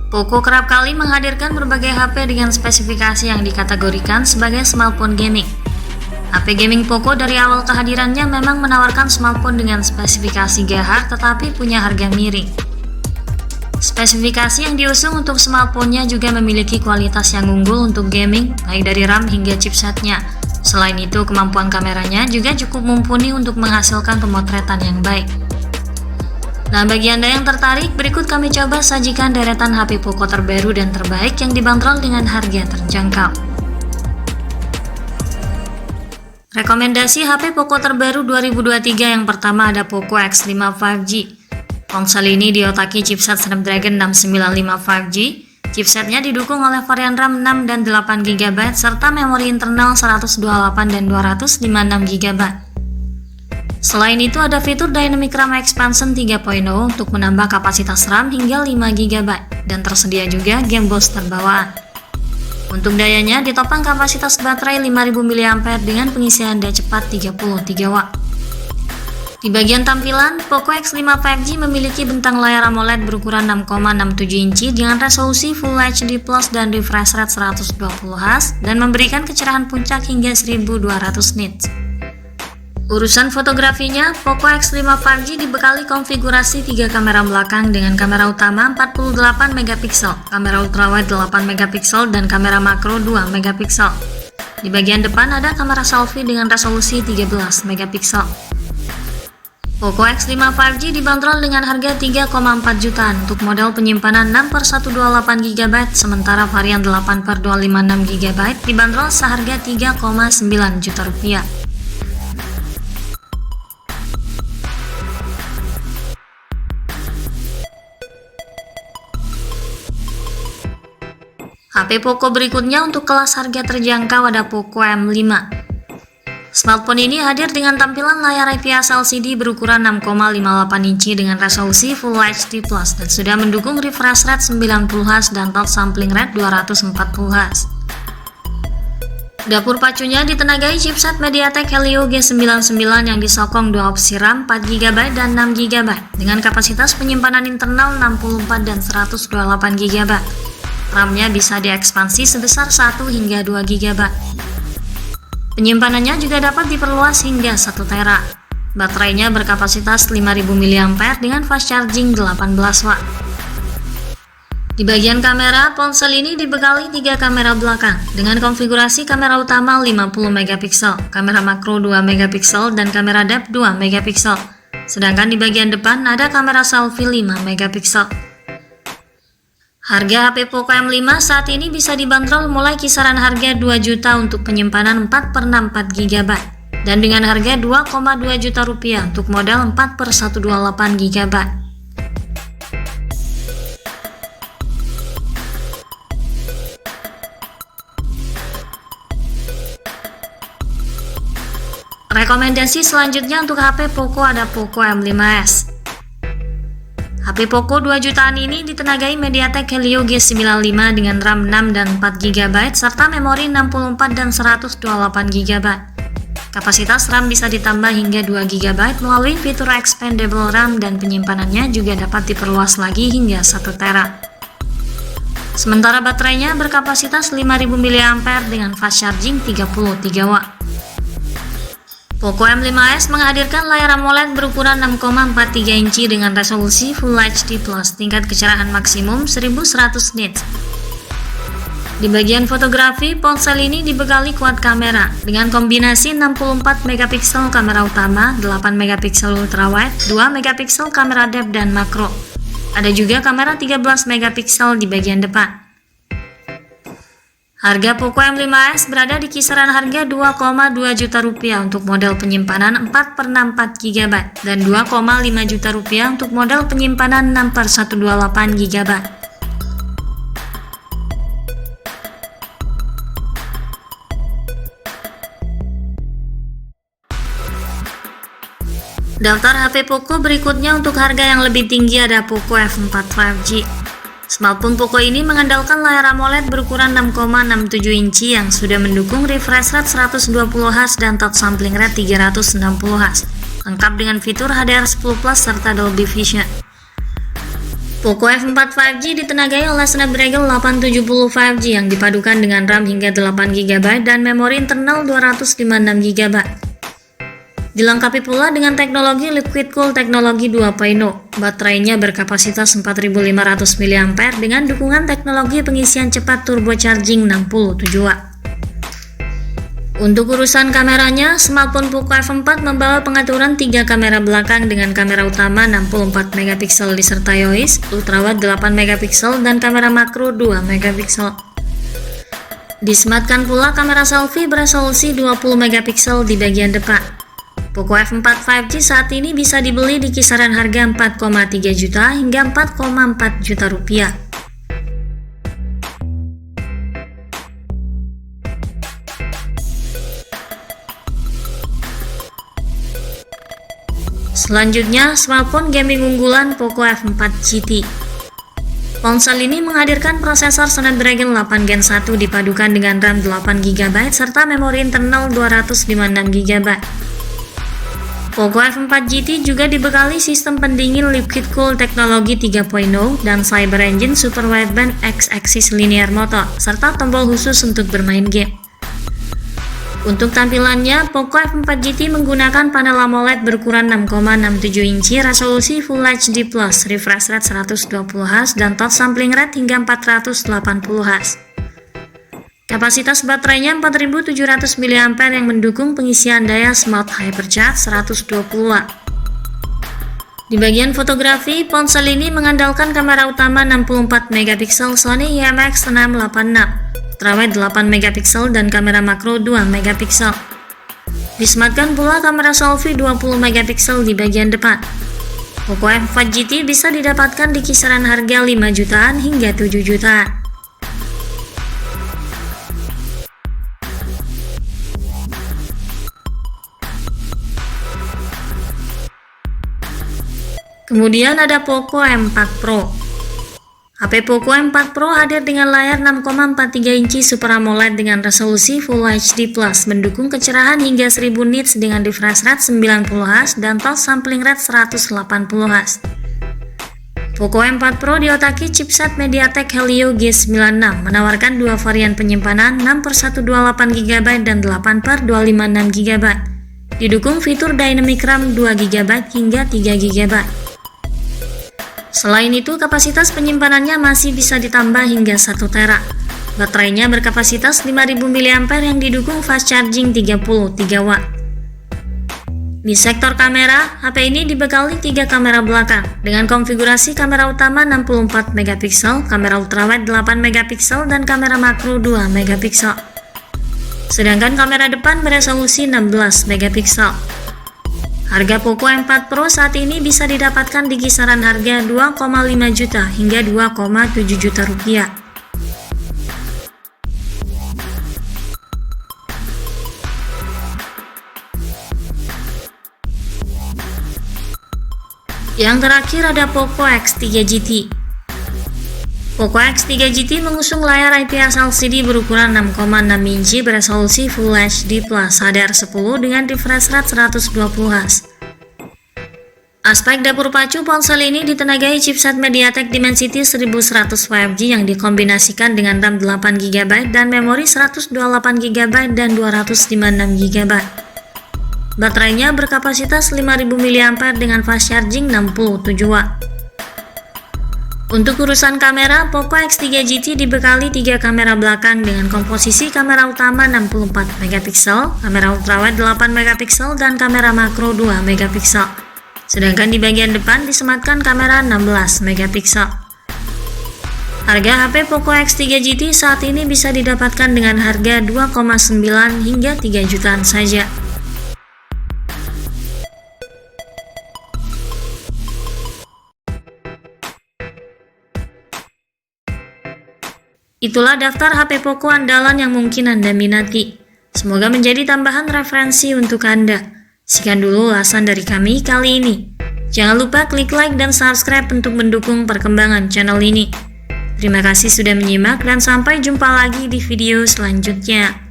Poco kerap kali menghadirkan berbagai HP dengan spesifikasi yang dikategorikan sebagai smartphone gaming. HP gaming Poco dari awal kehadirannya memang menawarkan smartphone dengan spesifikasi gahar tetapi punya harga miring. Spesifikasi yang diusung untuk smartphone-nya juga memiliki kualitas yang unggul untuk gaming, baik dari RAM hingga chipsetnya. Selain itu, kemampuan kameranya juga cukup mumpuni untuk menghasilkan pemotretan yang baik. Nah, bagi Anda yang tertarik, berikut kami coba sajikan deretan HP Poco terbaru dan terbaik yang dibanderol dengan harga terjangkau. Rekomendasi HP Poco terbaru 2023 yang pertama ada Poco X5 5G. Ponsel ini diotaki chipset Snapdragon 695 5G. Chipsetnya didukung oleh varian RAM 6 dan 8GB serta memori internal 128 dan 256 GB. Selain itu ada fitur Dynamic RAM Expansion 3.0 untuk menambah kapasitas RAM hingga 5GB dan tersedia juga game booster bawaan. Untuk dayanya ditopang kapasitas baterai 5000 mAh dengan pengisian daya cepat 33W. Di bagian tampilan, Poco X5 5G memiliki bentang layar AMOLED berukuran 6,67 inci dengan resolusi Full HD Plus dan refresh rate 120Hz dan memberikan kecerahan puncak hingga 1200 nits. Urusan fotografinya, Poco X5 5G dibekali konfigurasi 3 kamera belakang dengan kamera utama 48MP, kamera ultrawide 8MP, dan kamera makro 2MP. Di bagian depan ada kamera selfie dengan resolusi 13MP. Poco X5 5G dibanderol dengan harga 3,4 jutaan untuk model penyimpanan 6/128GB, sementara varian 8/256GB dibanderol seharga 3,9 juta rupiah. HP Poco berikutnya untuk kelas harga terjangkau ada Poco M5. Smartphone ini hadir dengan tampilan layar IPS LCD berukuran 6,58 inci dengan resolusi Full HD Plus dan sudah mendukung refresh rate 90Hz dan touch sampling rate 240Hz. Dapur pacunya ditenagai chipset MediaTek Helio G99 yang disokong 2 opsi RAM 4GB dan 6GB dengan kapasitas penyimpanan internal 64 dan 128GB. RAM-nya bisa diekspansi sebesar 1 hingga 2GB. Penyimpanannya juga dapat diperluas hingga 1 tera. Baterainya berkapasitas 5000 mAh dengan fast charging 18W. Di bagian kamera, ponsel ini dibekali 3 kamera belakang dengan konfigurasi kamera utama 50MP, kamera makro 2MP, dan kamera depth 2MP. Sedangkan di bagian depan ada kamera selfie 5MP. Harga HP Poco M5 saat ini bisa dibanderol mulai kisaran harga 2 juta untuk penyimpanan 4/64GB dan dengan harga 2,2 juta rupiah untuk model 4/128GB. Rekomendasi selanjutnya untuk HP Poco ada Poco M5s. HP Poco 2 jutaan ini ditenagai MediaTek Helio G95 dengan RAM 6 dan 4GB serta memori 64 dan 128GB. Kapasitas RAM bisa ditambah hingga 2GB melalui fitur expandable RAM dan penyimpanannya juga dapat diperluas lagi hingga 1 tera. Sementara baterainya berkapasitas 5000 mAh dengan fast charging 33W. Poco M5s menghadirkan layar AMOLED berukuran 6,43 inci dengan resolusi Full HD Plus, tingkat kecerahan maksimum 1100 nits. Di bagian fotografi, ponsel ini dibekali quad kamera dengan kombinasi 64MP kamera utama, 8MP ultrawide, 2MP kamera depth dan makro. Ada juga kamera 13MP di bagian depan. Harga Poco M5s berada di kisaran harga 2,2 juta rupiah untuk model penyimpanan 4/64GB dan 2,5 juta rupiah untuk model penyimpanan 6/128GB. Daftar HP Poco berikutnya untuk harga yang lebih tinggi ada Poco F4 5G. Smartphone Poco ini mengandalkan layar AMOLED berukuran 6,67 inci yang sudah mendukung refresh rate 120Hz dan touch sampling rate 360Hz, lengkap dengan fitur HDR10+ serta Dolby Vision. Poco F4 5G ditenagai oleh Snapdragon 870 5G yang dipadukan dengan RAM hingga 8GB dan memori internal 256GB. Dilengkapi pula dengan teknologi Liquid Cool Teknologi 2.0. Baterainya berkapasitas 4500 mAh dengan dukungan teknologi pengisian cepat turbocharging 67 Watt. Untuk urusan kameranya, smartphone Poco F4 membawa pengaturan 3 kamera belakang dengan kamera utama 64MP disertai OIS, ultrawide 8MP dan kamera makro 2MP. Disematkan pula kamera selfie beresolusi 20MP di bagian depan. Poco F4 5G saat ini bisa dibeli di kisaran harga 4,3 juta hingga 4,4 juta rupiah. Selanjutnya, smartphone gaming unggulan Poco F4 GT. Ponsel ini menghadirkan prosesor Snapdragon 8 Gen 1 dipadukan dengan RAM 8GB serta memori internal 256GB. Poco F4 GT juga dibekali sistem pendingin Liquid Cool Teknologi 3.0 dan Cyber Engine Super Wideband X-Axis Linear Motor, serta tombol khusus untuk bermain game. Untuk tampilannya, Poco F4 GT menggunakan panel AMOLED berukuran 6,67 inci, resolusi Full HD+, refresh rate 120Hz, dan touch sampling rate hingga 480Hz. Kapasitas baterainya 4700 mAh yang mendukung pengisian daya Smart Hypercharge 120 Watt. Di bagian fotografi, ponsel ini mengandalkan kamera utama 64MP Sony IMX686. Ultrawide 8MP dan kamera makro 2MP. Disematkan pula kamera selfie 20MP di bagian depan. Poco F4 GT bisa didapatkan di kisaran harga 5 jutaan hingga 7 jutaan. Kemudian ada Poco M4 Pro. HP Poco M4 Pro hadir dengan layar 6,43 inci Super AMOLED dengan resolusi Full HD+, mendukung kecerahan hingga 1000 nits dengan refresh rate 90Hz dan touch sampling rate 180Hz. Poco M4 Pro diotaki chipset MediaTek Helio G96, menawarkan dua varian penyimpanan 6/128GB dan 8/256GB. Didukung fitur Dynamic RAM 2GB hingga 3GB. Selain itu, kapasitas penyimpanannya masih bisa ditambah hingga 1 tera. Baterainya berkapasitas 5000 mAh yang didukung fast charging 33 Watt. Di sektor kamera, HP ini dibekali 3 kamera belakang dengan konfigurasi kamera utama 64MP, kamera ultrawide 8MP dan kamera makro 2MP. Sedangkan kamera depan beresolusi 16MP. Harga Poco M4 Pro saat ini bisa didapatkan di kisaran harga 2,5 juta hingga 2,7 juta rupiah. Yang terakhir ada Poco X3 GT. Poco X3 GT mengusung layar IPS LCD berukuran 6,6 inci beresolusi Full HD+ HDR10 dengan refresh rate 120Hz. Aspek dapur pacu ponsel ini ditenagai chipset MediaTek Dimensity 1100 5G yang dikombinasikan dengan RAM 8GB dan memori 128GB dan 256GB. Baterainya berkapasitas 5000 mAh dengan fast charging 67 Watt. Untuk urusan kamera, Poco X3 GT dibekali 3 kamera belakang dengan komposisi kamera utama 64MP, kamera ultrawide 8MP dan kamera makro 2MP. Sedangkan di bagian depan disematkan kamera 16MP. Harga HP Poco X3 GT saat ini bisa didapatkan dengan harga 2,9 hingga 3 jutaan saja. Itulah daftar HP Poco andalan yang mungkin Anda minati. Semoga menjadi tambahan referensi untuk Anda. Sekian dulu ulasan dari kami kali ini. Jangan lupa klik like dan subscribe untuk mendukung perkembangan channel ini. Terima kasih sudah menyimak dan sampai jumpa lagi di video selanjutnya.